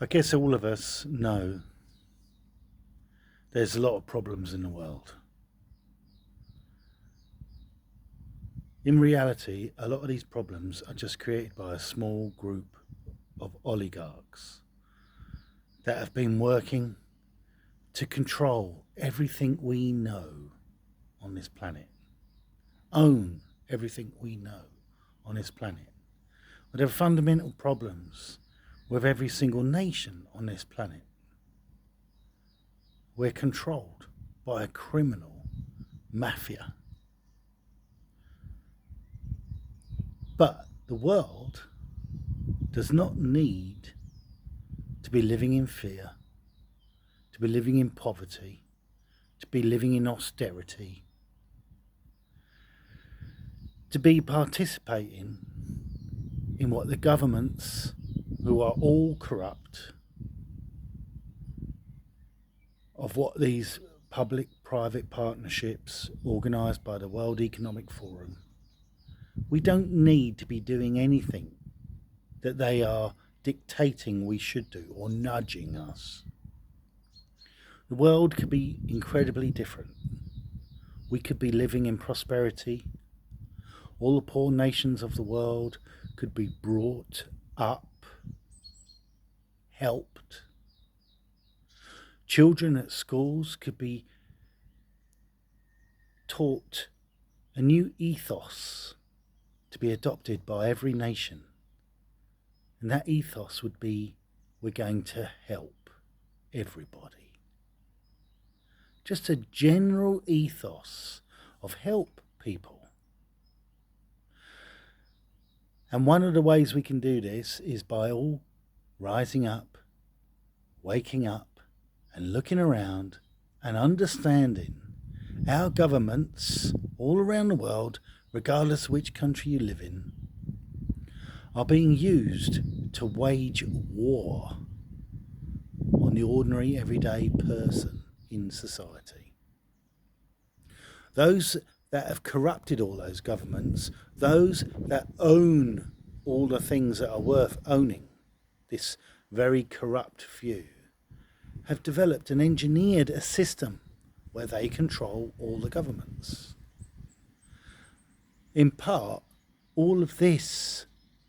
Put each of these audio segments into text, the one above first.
I guess all of us know there's a lot of problems in the world. In reality, a lot of these problems are just created by a small group of oligarchs that have been working to control everything we know on this planet, own everything we know on this planet. But there are fundamental problems with every single nation on this planet. We're controlled by a criminal mafia. But the world does not need to be living in fear, to be living in poverty, to be living in austerity, to be participating in what the governments, who are all corrupt, of what these public-private partnerships organised by the World Economic Forum. We don't need to be doing anything that they are dictating we should do or nudging us. The world could be incredibly different. We could be living in prosperity. All the poor nations of the world could be brought up, helped. Children at schools could be taught a new ethos to be adopted by every nation. And that ethos would be, we're going to help everybody. Just a general ethos of help people. And one of the ways we can do this is by all rising up, waking up, and looking around and understanding our governments all around the world, regardless of which country you live in, are being used to wage war on the ordinary everyday person in society. Those that have corrupted all those governments, those that own all the things that are worth owning, this very corrupt few, have developed and engineered a system where they control all the governments. In part, all of this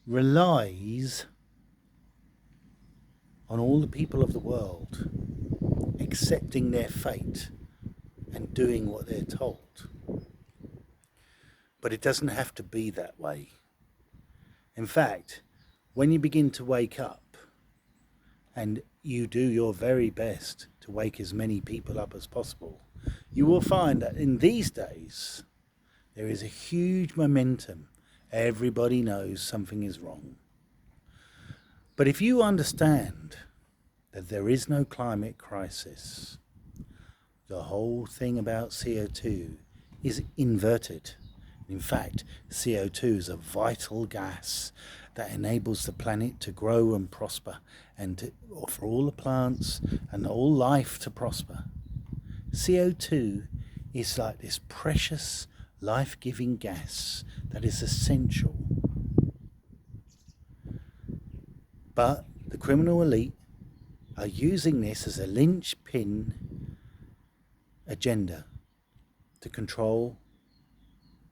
relies on all the people of the world accepting their fate and doing what they're told. But it doesn't have to be that way. In fact, when you begin to wake up and you do your very best to wake as many people up as possible, you will find that in these days there is a huge momentum. Everybody knows something is wrong. But if you understand that there is no climate crisis, the whole thing about CO2 is inverted. In fact, CO2 is a vital gas that enables the planet to grow and prosper, and for all the plants and all life to prosper. CO2 is like this precious, life-giving gas that is essential. But the criminal elite are using this as a linchpin agenda to control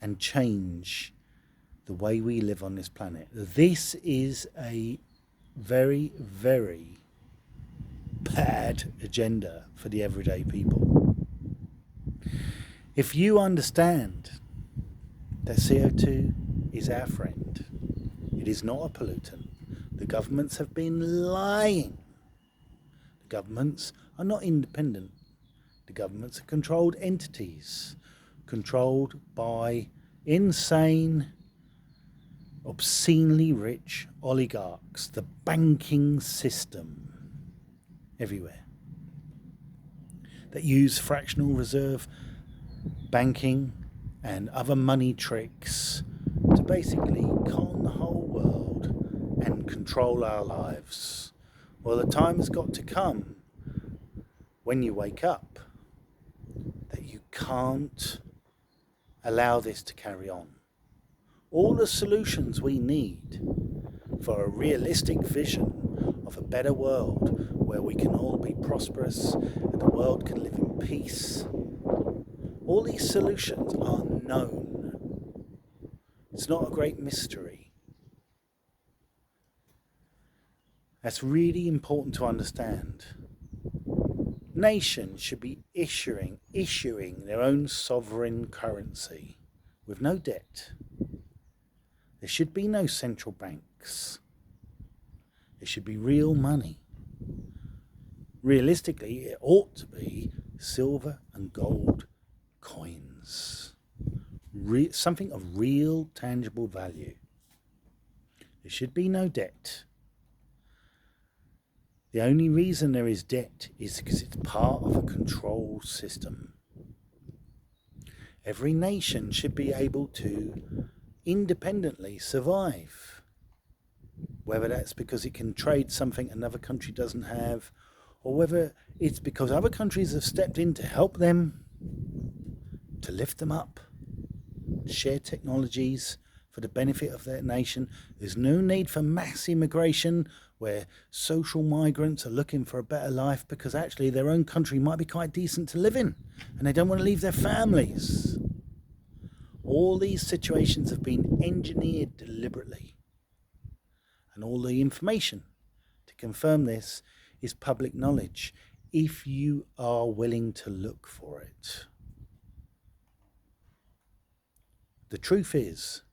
and change the way we live on this planet. This is a very, very bad agenda for the everyday people. If you understand that CO2 is our friend, it is not a pollutant. The governments have been lying. The governments are not independent. The governments are controlled entities, controlled by insane, obscenely rich oligarchs, the banking system everywhere, that use fractional reserve banking and other money tricks to basically con the whole world and control our lives. Well, the time has got to come when you wake up that you can't allow this to carry on. All the solutions we need for a realistic vision of a better world where we can all be prosperous and the world can live in peace. All these solutions are known. It's not a great mystery. That's really important to understand. Nations should be issuing their own sovereign currency with no debt. There should be no central banks. There should be real money. Realistically, it ought to be silver and gold coins. Something of real, tangible value. There should be no debt. The only reason there is debt is because it's part of a control system. Every nation should be able to independently survive. Whether that's because it can trade something another country doesn't have, or whether it's because other countries have stepped in to help them, to lift them up, share technologies for the benefit of their nation. There's no need for mass immigration where social migrants are looking for a better life because actually their own country might be quite decent to live in and they don't want to leave their families. All these situations have been engineered deliberately. And all the information to confirm this is public knowledge if you are willing to look for it. The truth is,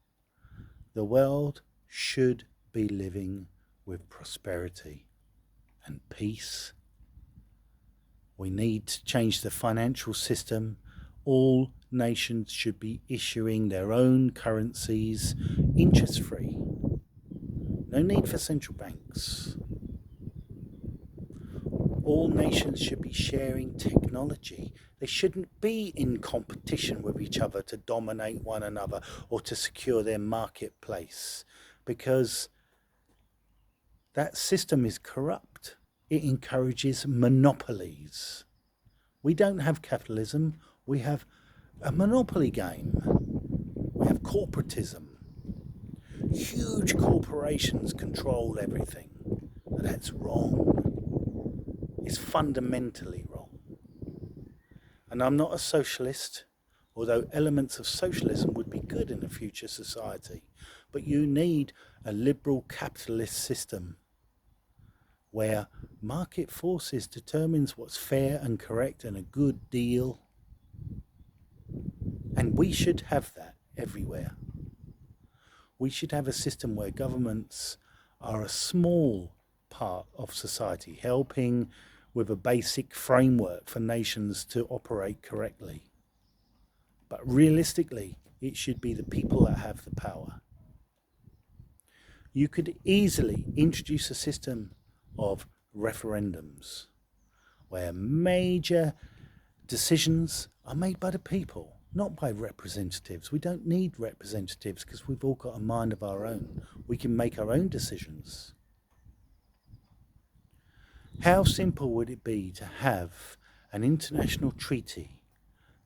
the world should be living with prosperity and peace. We need to change the financial system. All nations should be issuing their own currencies, interest-free. No need for central banks. All nations should be sharing technology. They shouldn't be in competition with each other to dominate one another or to secure their marketplace, because that system is corrupt. It encourages monopolies. We don't have capitalism. We have a monopoly game. We have corporatism. Huge corporations control everything. And that's wrong. It's fundamentally wrong. And I'm not a socialist, although elements of socialism would be good in a future society. But you need a liberal capitalist system where market forces determines what's fair and correct and a good deal. And we should have that everywhere. We should have a system where governments are a small part of society, helping with a basic framework for nations to operate correctly. But realistically, it should be the people that have the power. You could easily introduce a system of referendums where major decisions are made by the people, not by representatives. We don't need representatives because we've all got a mind of our own. We can make our own decisions. How simple would it be to have an international treaty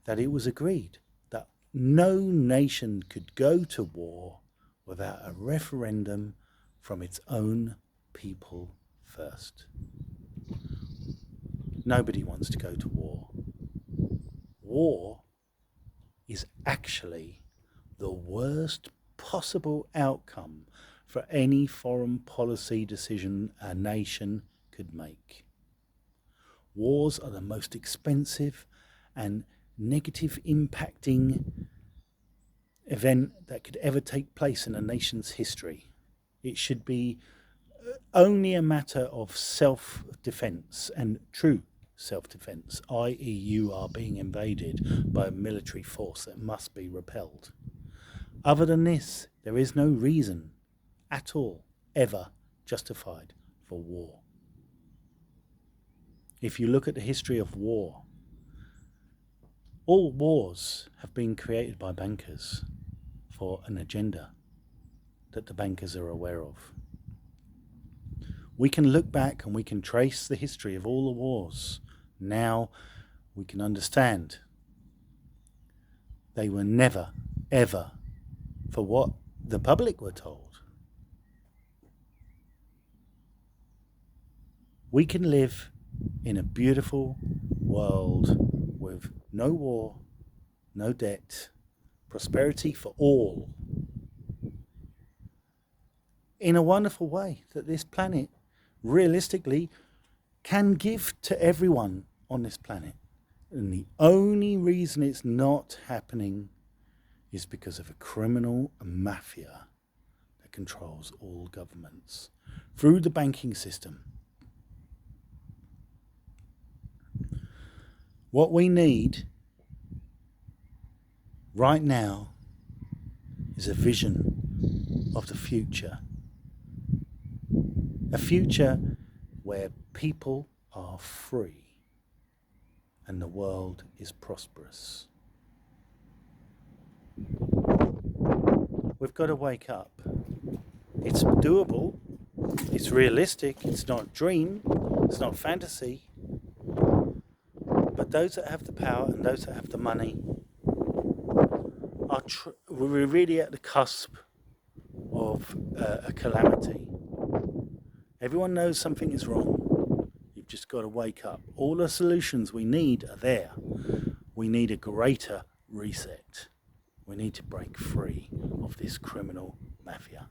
that it was agreed that no nation could go to war without a referendum from its own people first? Nobody wants to go to war. War is actually the worst possible outcome for any foreign policy decision a nation could make. Wars are the most expensive and negative impacting event that could ever take place in a nation's history. It should be only a matter of self-defense and true self-defense, i.e. you are being invaded by a military force that must be repelled. Other than this, there is no reason at all ever justified for war. If you look at the history of war, all wars have been created by bankers for an agenda that the bankers are aware of. We can look back and we can trace the history of all the wars. Now we can understand they were never, ever for what the public were told. We can live in a beautiful world with no war, no debt, prosperity for all, in a wonderful way that this planet realistically can give to everyone on this planet. And the only reason it's not happening is because of a criminal mafia that controls all governments through the banking system. What we need right now is a vision of the future. A future where people are free and the world is prosperous. We've got to wake up. It's doable. It's realistic. It's not dream. It's not fantasy. But those that have the power and those that have the money we're really at the cusp of a calamity. Everyone knows something is wrong. You've just got to wake up. All the solutions we need are there. We need a greater reset. We need to break free of this criminal mafia.